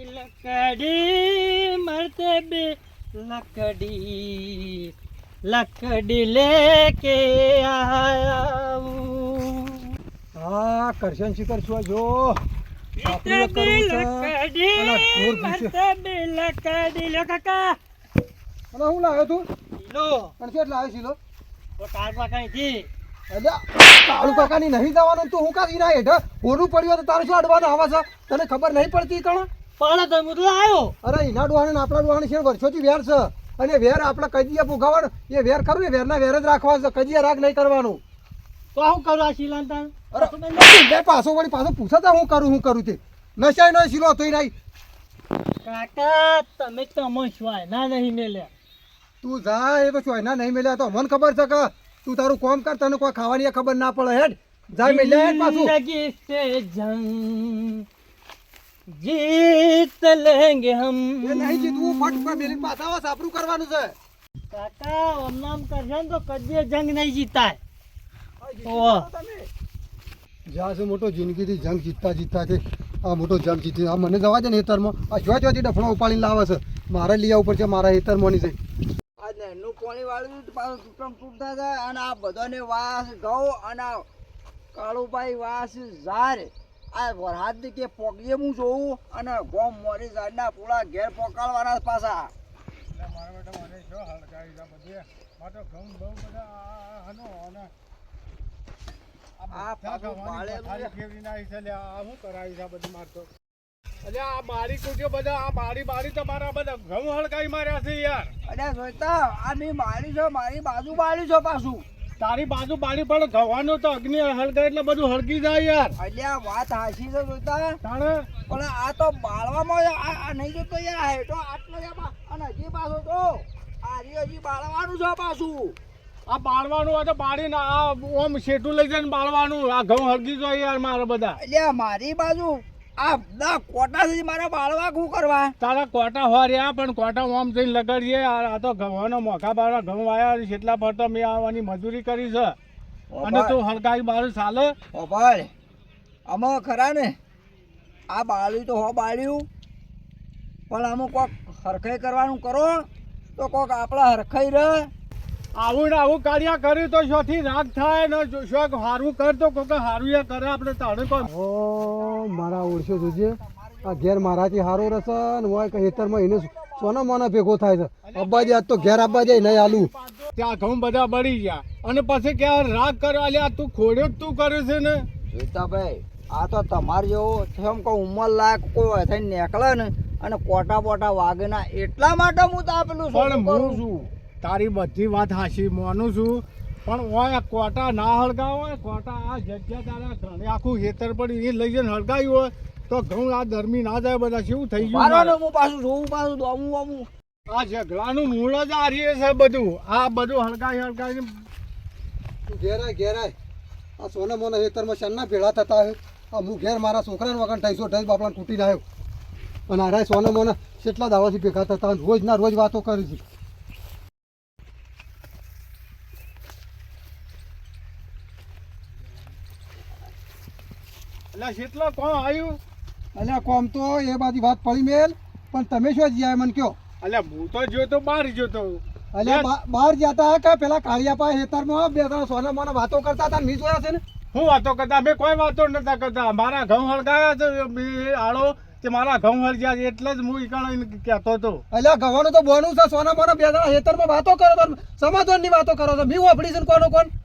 लकड़ी मरते बे लकड़ी लकड़ी लेके आया हूँ। हाँ करशन शिखर छुआ जो मरते बे लकड़ी मरते बे लकड़ी लो काका અને હું લાવ્યો તું લો અને કેટલા લાવ્યો છી લો તો કાકા કઈ થી અલ્યા કાળુ કાકાની નહીં જવાનું તું હું કાઢી ના હેઠ ઓરું પડ્યું તો તારે શું અડવાનું આવે છે તને ખબર નહીં પડતી કણ પણ તો હું તો આવ્યો અરે એના ડોહાને ને આપણા ડોહાને છે વર્ષોથી વેર છે અને વેર આપણે કજીએ પુગાવણ એ વેર ખરું ને વેરના વેર જ રાખવા છે કજીએ રાગ નહીં કરવાનું તો હું કરું આ શીલાંતા અરે બે પાછો વળી પાછો પૂછતા હું કરું તે નશાય નો શીલો થઈ નહીં કાકા તમે તો અમો શ્વાય ના નહીં મેલ્યા તું જા એ તો ચોયના નહીં મેલ્યા તો મને ખબર છે કે તું તારું કામ કર તને કોઈ ખાવાની ખબર ના પડે હેડ જાય મેલ્યા હેડ પાછું जिंदगी से जंग जीत लेंगे हम એ નહીં જીતવું ફટ પર મેલી પાછા સાપરું કરવાનું છે કાકા ઓમ નામ કરશે ને તો કદી જંગ નહીં જીતાય ઓહ જ્યાં છે મોટો જિંદગીથી જંગ જીતતા છે આ મોટો જંગ જીતી આ મને જવા દે ને હેતરમાં આ જોવા જોવાથી ડફણો ઉપાડીને લાવે છે મારે લઈ આવવું પડશે મારા હેતરમાંની છે આ નેનું પાણી વાળું પાછું તૂટતા જાય અને આ બધાને વાસ ઘઉં અને આ કાળુભાઈ વાસ ઝાર આ વરહાદ કે પોકીએ હું જોઉં અને ગોમ મોરી ઝાડના પૂળા ઘેર પોકાળવાના પાછા મારા બેટા મને શું હળગાવી છે બધે મારો ઘઉં બહુ બધા હનો અને આ પાછું પાળેલું ફેરવી નાખી છે લે આ શું કરાવી છે બધી મારતો અરે આ બારી કૂટ્યો બધા આ બારી તમારા બધા ઘઉં હળગાવી માર્યા છે યાર અરે જોઈતા આ મેં મારી છો મારી બાજુ બાળી છો પાછું તારી બાજુ બારી પણ ગવાનું તો અગ્નિ હળગાય એટલે બધું હળગી જાય યાર એટલે આ વાત હાસી છે જોઈતા તાણે પણ આ તો બાળવામાં આ નહીં જોતો યાર હેઠો આટલો અને હજી પાછો તો આ હજી બાળવાનું છે પાછું આ બાળવાનું હોય તો બાળીને આ ઓમ શેઠું લઈ જાય બાળવાનું આ ઘઉં હળગી જાય યાર મારા બધા એટલે મારી બાજુ આ બધા કોટા સુધી મારા બાળવા શું કરવા તારા કોટા હોય રહ્યા પણ કોટા ઓમ જઈને લગાડીએ આ તો ઘઉંનો મોખા બારા ઘઉં આવ્યા જેટલા ફરતો મેં આવવાની મજૂરી કરી છે અને તું હળગાવી બારું ચાલે ઓ ભાઈ આમાં ખરા ને આ બાળ્યું તો હો બાળ્યું પણ આમાં કોક હરખાઈ કરવાનું કરો તો કોક આપણા હરખાઈ રહે આવું ને આવું કાર્ય કર્યું તો શોથી રાગ થાય ને શોખ હારું કર તો કોક હારું એ કરે આપણે તાણે કોણ ઓ મારા ઓળશો જોજે આ ઘેર મારાથી હારો રસે ને હોય કે હેતરમાં એને સોના મોના ભેગો થાય છે અબ્બાજી આજ તો ઘેર આપવા જાય નહીં આલું ત્યાં ઘઉં બધા બળી ગયા અને પછી ક્યાં રાગ કરવા લ્યા તું ખોડ્યો જ તું કરે છે ને જોઈતા ભાઈ આ તો તમારે જેવો જેમ કે ઉંમર લાયક કોઈ થઈને નીકળે ને અને કોટા બોટા વાગેના એટલા માટે હું તો આપેલું પણ હું છું તારી બધી વાત હાશી માનું છું પણ ઓય કોટા ના હળગાવો હોય કોટા આ જગ્યા તારા ઘરે આખું હેતર પડી એ લઈ જઈને હળગાવ્યું હોય તો ઘઉં આ દરમી ના જાય બધા શું થઈ ગયું હું પાછું જોઉં પાછું દોમું વમું આ ઝઘડાનું મૂળ જ આ રહે છે બધું આ બધું હળગાવી ઘેરાય આ સોના મોના હેતરમાં શાનના ભેળા થતા હોય આ હું ઘેર મારા છોકરાને વગર ઠઈસો ઠઈ બાપડાને તૂટીને આવ્યો અને આરા સોના મોના કેટલા દાવાથી ભેગા થતા રોજ ના રોજ વાતો કરી છે એટલે કેટલો કોણ આવ્યું અલ્યા કોમ તો એ બાજુ વાત પડી મેલ પણ તમે શું જ્યાં મને કયો અલ્યા હું તો જોતો બહાર જોતો અલ્યા બહાર જતા કે પેલા કાળિયા પા હેતરમાં બે ત્રણ સોના મોના વાતો કરતા હતા મી જોયા છે ને હું વાતો કરતા અમે કોઈ વાતો નતા કરતા મારા ઘઉં હળગાયા છે આળો કે મારા ઘઉં હળગ્યા છે એટલે જ હું ઈકણ કહેતો હતો અલ્યા ઘવાનું તો બોનું છે સોના મોના બે ત્રણ હેતરમાં વાતો કરો તો સમાધાનની વાતો કરો છો મી વાપડી છે કોનો કોણ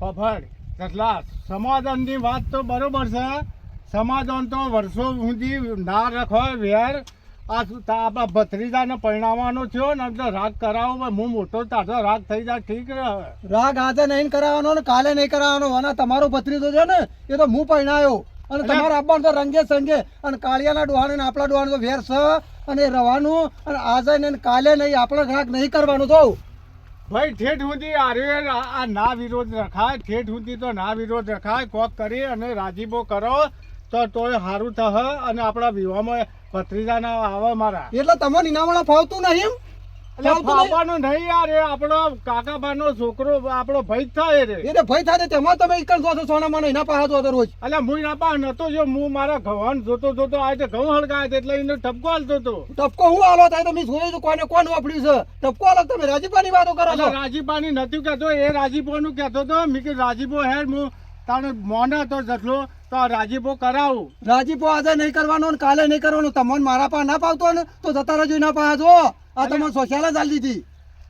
ફફડ કેટલા સમાધાનની વાત તો બરોબર છે સમાધાન તો વર્ષો સુધી ના રખો વેર આ આપણા ભત્રીજાને પરિણામવાનો થયો ને તો રાગ કરાવો હું મોટો તાજો રાગ થઈ જાય ઠીક રહે રાગ આજે નહીં કરાવવાનો ને કાલે નહીં કરાવવાનો અને તમારો ભત્રીજો છે ને એ તો હું પરિણાયો અને તમારે આપવાનું તો રંગે સંગે અને કાળિયાના ડોહાને ને આપણા ડોહાનો તો વેર છે અને રવાનું અને આજે ને કાલે નહીં આપણે રાગ નહીં કરવાનું તો ભાઈ ઠેઠ સુધી આ ના વિરોધ રખાય ઠેઠ સુધી તો ના વિરોધ રખાય કોક કરી અને રાજીબો કરો તો તોય સારું થશે અને આપણા વિવાહમાં ભત્રીજાના આવે મારા એટલે તમને ઇનામણા ફાવતું નહીં એટલે ફાફાનો નહીં યાર, એ આપણો કાકાબાનો છોકરો આપણો ભાઈ જ થાય રે. એટલે ભાઈ થાય તેમાં તમે ઈકણ જો છો સોના મને એના પાસે જો રોજ. એટલે હું એના પાસે નતો જો, હું મારા ઘઉં જોતો આ તે ઘઉં હળગાય છે એટલે એને ઠપકો હાલતો હતો. ટપકો હું આલો થાય તો મેં જોયું તો કોને કોણ વાપર્યું છે ટપકો આલો તમે રાજીપાની વાતો કરો છો. એટલે રાજીપાની નથી કહેતો, એ રાજીપોનું કહેતો હતો. મેં કીધું રાજીપો હેર હું તારે મોને હતો જટલો તો આ રાજીપો કરાવું. રાજીપો આજે નહીં કરવાનો ને કાલે નહીં કરવાનો. તમને મારા પાસે ના પાવતો ને તો જતા રહેજો એના પાસે જો. આ તમને સોશિયાલ જ આલી દીધી.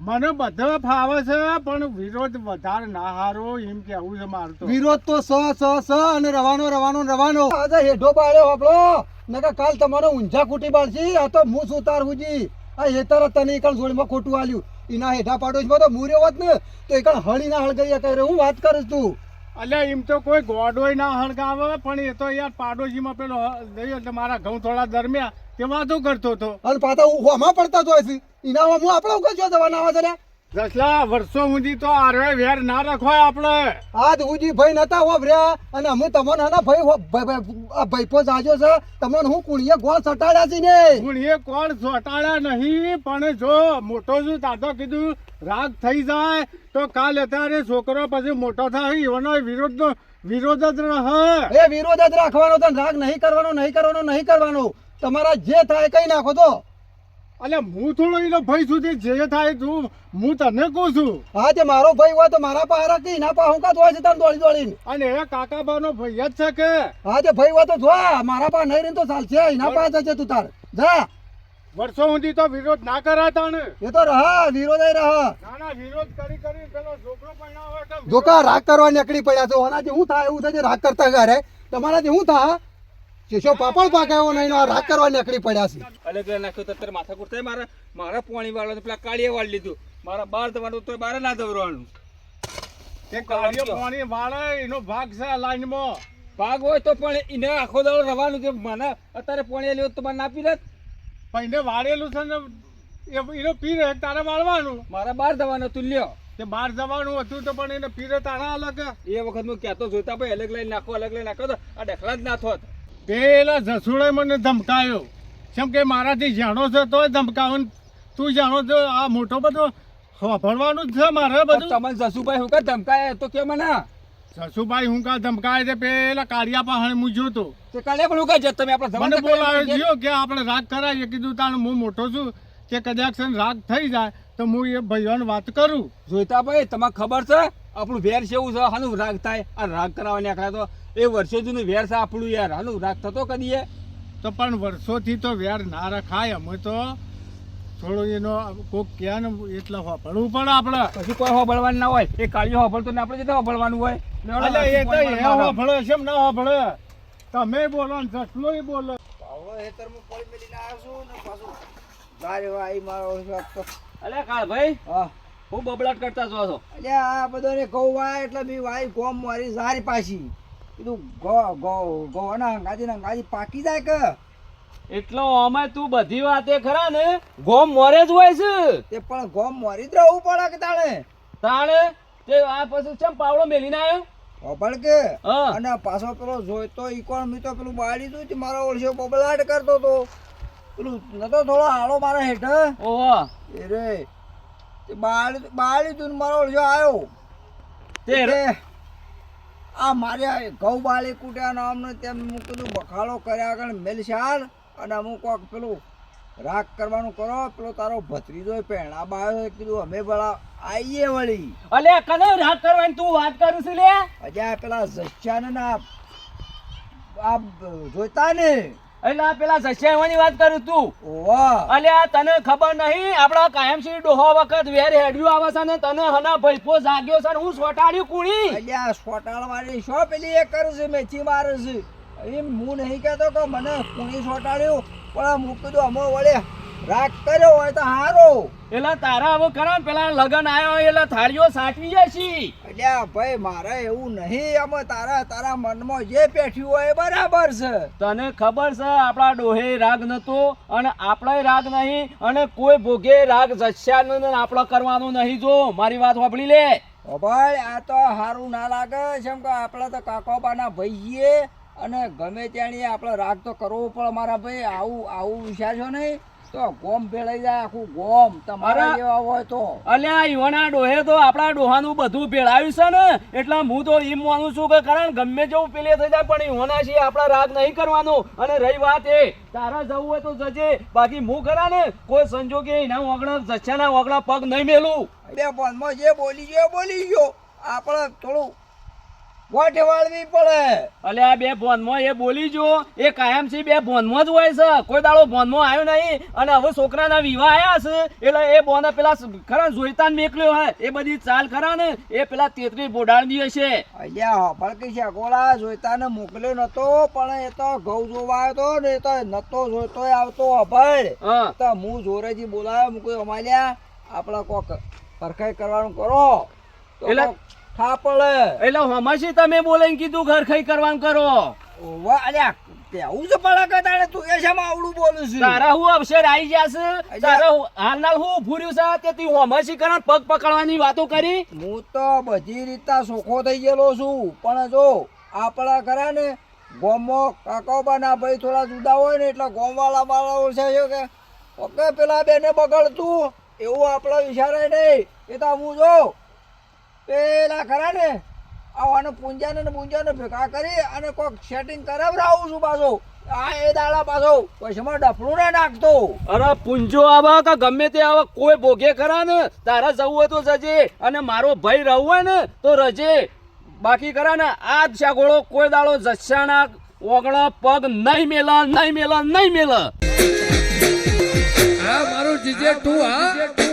મને બધો ફાવે છે પણ વિરોધ વધારે ના હારો એમ કેવું છે મારું તો. વિરોધ તો સ અને રવાનો આજે હેઠો બાળ્યો આપણો નકા કાલ તમારો ઊંઝા ખૂટી બાળશી. આ તો હું સુતાર હુજી આ હેતર તને એકણ જોડીમાં ખોટું આલ્યું. એના હેઠા પાડોશમાં તો મૂર્યો હોત ને તો એકણ હળી ના હળગાઈ કરે. હું વાત કરું તું. અલ્યા એમ તો કોઈ ગોડોય ના હળગાવે પણ એ તો યાર પાડોશીમાં પેલો લઈ એટલે મારા ઘઉં થોડા દરમિયાન તે વાતો કરતો હતો. અને પાછા હું હોમાં પડતા જોઈ છે એના હું આપણે ઉગા જો જવાના આવે છે. દસલા વર્ષો સુધી તો આરવે વેર ના રખવાય આપણે. આજ હુજી ભાઈ નતા હોભર્યા અને અમે તમને હના ભાઈ પો જાજો છે તમને હું કુણીએ ગોળ સટાડ્યા છે ને. પણ એ કોણ ચોટાડ્યા નહીં પણ જો મોટો છું તાતો કીધું રાગ થઈ જાય તો કાલ અત્યારે છોકરો પછી મોટો થાય એનો વિરોધ જ રહે. એ વિરોધ જ રાખવાનો તો રાગ નહીં કરવાનો. તમારા જે થાય કઈ નાખો તો. એટલે હું થોડો એનો ભાઈ સુધી જે થાય તું હું તને કહું છું. હા તે મારો ભાઈ હોય તો મારા પાસે રાખી એના પાસે હું કાં હોય છે તને દોડીને. અને એ કાકાબાનો ભાઈ જ છે કે. હા તે ભાઈ હોય તો જો મારા પાસે નહીં રહી તો ચાલશે. એના પાસે જજે તું તાર જા. વર્ષો સુધી તો વિરોધ ના કરાતા ને. એ તો વિરોધ ના વિરોધ કરી પેલો છોકરો પણ હોય તો જોકા રાગ કરવા નીકળી પડ્યા છો. આનાથી શું થાય એવું છે રાગ કરતા ઘરે તમારાથી શું થાય શેષો પાપડ પાકાયો નહીં રાગ કરવા નીકળી પડ્યા છે. અલગ નાખ્યો તો માથા કુર થાય. મારા પોણી વાળો પેલા કાળિયા વાળી લીધું. મારા બાર દવાનું તો બાર ના દવરવાનું. તે કાર્ય પાણી વાળે એનો ભાગ છે આ લાઈનમાં. ભાગ હોય તો પણ એને આખો દાડો રવાનું છે. મને અત્યારે પોણી લેવું તો મને ના પી પણ એને વાળેલું છે ને એનો પીરે તારે વાળવાનું. મારા બાર દવાનો તું લ્યો. તે બહાર જવાનું હતું તો પણ એને પીરે તારા અલગ. એ વખત હું કહેતો જોતા ભાઈ અલગ લઈને નાખો તો આ ડખલા જ ના થોત. પેલા જસુડે મને ધમકાયો કેમ કે મારાથી જાણો છે તોય ધમકાવું. તું જાણો છો આ મોટો બધો ભણવાનું જ છે મારે બધું. તમને જસુભાઈ હું કા ધમકાય તો કે મને જસુભાઈ હું કા ધમકાય છે પેલા કાળિયા પાસે હું જોતો તે કાલે પણ હું કા જત તમે આપણે મને બોલાવ્યો જીઓ કે આપણે રાગ કરાવીએ. કીધું તાણ હું મોટો છું કે કદાચ રાગ થઈ જાય તો હું એ ભાઈઓને વાત કરું. જોઈતા ભાઈ તમને ખબર છે આપણું વેર કેવું છે. હાનું રાગ થાય આ રાગ કરાવવા નીકળ્યા તો એ વર્ષો જૂનું વેર છે આપણું યાર. હાનું રાગ થતો કદીએ તો પણ વર્ષોથી તો વેર ના રખાય. અમે તો થોડું એનો કોક કહે ને એટલે હોભળવું પડે આપણે. પછી કોઈ હોભળવાનું ના હોય. એ કાળિયો હોભળતો ને આપણે જેટલા હોભળવાનું હોય. એટલે એ તો એ હોભળે છે ના હોભળે. તમે બોલો ને જસલો એ બોલો. હેતરમાં પોળી મેલીને આવ્યો છું ને પાછું ગાડી વાળી મારો તો. અલે કાળ ભાઈ હા હું બબલાટ કરતા જો છો. એટલે આ બધાને ઘઉં વાય એટલે મેં વાય ગોમ મારી સારી પાછી કીધું ઘઉં ગાદી પાકી જાય કે. એટલો અમે તું બધી વાતે ખરા ને ગોમ મોરે જ હોય છે. તે પણ ગોમ મારી જ રહેવું પડે કે તાણે તે આ પછી ચમ પાવડો મેલીને આવ્યો. ખબર કે હા. અને પાછો પેલો જોઈતો ઈકોણ મી તો પેલું બાળી દઉં છે મારો ઓળશો બબલાટ કરતો તો પેલું નતો થોડો હાલો મારા હેઠ ઓહો એ રે બાળી તું મારો ઓળશો આવ્યો તે આ મારે ઘઉં બાળી કૂટ્યા અમને તેમ હું કીધું બખાડો કર્યા આગળ મેલશાલ અને અમુક કોક પેલું રાગ કરવાનું કરો. પેલો તારો ભત્રીજો પહેણા બાયો કીધું અમે ભલા આવીએ વળી. અલે કને રાગ કરવાની તું વાત કરું છું લે. અજા પેલા જસ્યાને ના આ જોઈતા ને એટલે પેલા સસ્યાવાની વાત કરું તું. ઓવા અલ્યા તને ખબર નહીં આપડા કાયમસી ડોહો વખત વેર હેડ્યું આવે છે ને તને હના ભઈપો જાગ્યો છે ને હું સોટાડ્યું કુણી. અલ્યા સોટાળ વાળી શો પેલી એ કરે છે મેથી મારે છે એમ હું નહીં કહેતો કે મને કુણી સોટાડ્યું પણ હું કીધું અમે વળે રાગ કર્યો હોય તો હારો. એટલે તારા હવે ખરા ને પેલા લગન આવ્યો એટલે થાળીઓ સાચવી જશે. અલ્યા ભાઈ મારે એવું નહીં અમે તારા મનમાં જે પેઠ્યું હોય એ બરાબર છે. તને ખબર છે આપણા ડોહે રાગ નતો અને આપણે રાગ નહીં અને કોઈ ભોગે રાગ જસ્યાનો ને આપણો કરવાનો નહીં. જો મારી વાત સાંભળી લે. ઓ ભાઈ આ તો સારું ના લાગે જેમ કે આપણે તો કાકોબાના ભાઈ છીએ અને ગમે ત્યાં આપણે રાગ તો કરવો પડે મારા ભાઈ. આવું વિચારશો નહીં તો ગોમ ભેળાઈ જાય આખું ગોમ તમારા અરે. જેવા હોય તો. અલ્યા ઈવોના ડોહે તો આપણા ડોહાનું બધું ભેળાવ્યું છે ને એટલે હું તો એમ માનું છું કે કારણ ગમે જેવું પેલે થઈ જાય પણ ઈવોના છે આપણા રાગ નહીં કરવાનો. અને રહી વાત એ તારા જવું હોય તો જજે, બાકી હું ખરા ને કોઈ સંજોગે એના વગણા જચ્ચાના વગણા પગ નહીં મેલું. બે ફોનમાં જે બોલી ગયો બોલી ગયો, આપણે થોડું વાટે વાળવી પડે. અલ્યા બે ભોનમાં એ બોલી જો એ કાયમથી બે ભોનમાં જ હોય છે, કોઈ દાડો ભોનમાં આવ્યો નહીં. અને હવે છોકરાના વિવાહ આયા છે એટલે એ બોને પેલા ખરા જોઈતા મેકલ્યો હે એ બધી ચાલ ખરા ને એ પેલા તેતરી બોડાડી દે છે. અલ્યા હળકી છે ગોળા, જોઈતાને મોકલ્યો નતો પણ એ તો ઘઉં જોવા આવ્યો તો ને એ તો નતો જોઈતો આવતો અભળ. હા તો હું જોરેથી બોલાવ્યો, હું કોઈ અમાલ્યા આપણે કોક પરખાઈ કરવાનું કરો તો એટલે- કોક થા પડે. એટલે હમાશી તમે બોલાઈને કીધું ઘર ખાઈ કરવાનું કરો. ઓવા અલ્યા તેવું જ પડે કે તારે તું એ શામાં આવડું બોલું છું? તારા હું અવસર આવી જશે, તારા હાલના હું ફૂર્યું છે તે તું હમાશી કરણ પગ પકડવાની વાતો કરી. હું તો બધી રીતના સોખો થઈ ગયેલો છું પણ જો આપણા ખરા ને ગોમમાં કાકાબાના ભાઈ થોડા જુદા હોય ને એટલે ગોમવાળા મારા ઓળખે છે કે ઓકે પેલા બેને બગડતું એવું આપણે વિચારે નહીં. એ તો હું જો પેલા ખરા ને આવાને પૂંજાને ને પૂંજાને ભેગા કરી અને કોઈક સેટિંગ કરાવડાવું છું પાછો. આ એ દાડા પાછો પૈસામાં ડફડું ના નાખતો. અરે પૂંજો આવે કે ગમે તે આવે કોઈ ભોગે ખરા ને તારા જવું હોય તો જજે અને મારો ભાઈ રહું હોય ને તો રજે. બાકી ખરા ને આ જ શાગોળો કોઈ દાડો જચ્ચાના ઓગણા પગ નહીં મેલા નહીં મેલા નહીં મેલા. હા મારું જીજે તું હા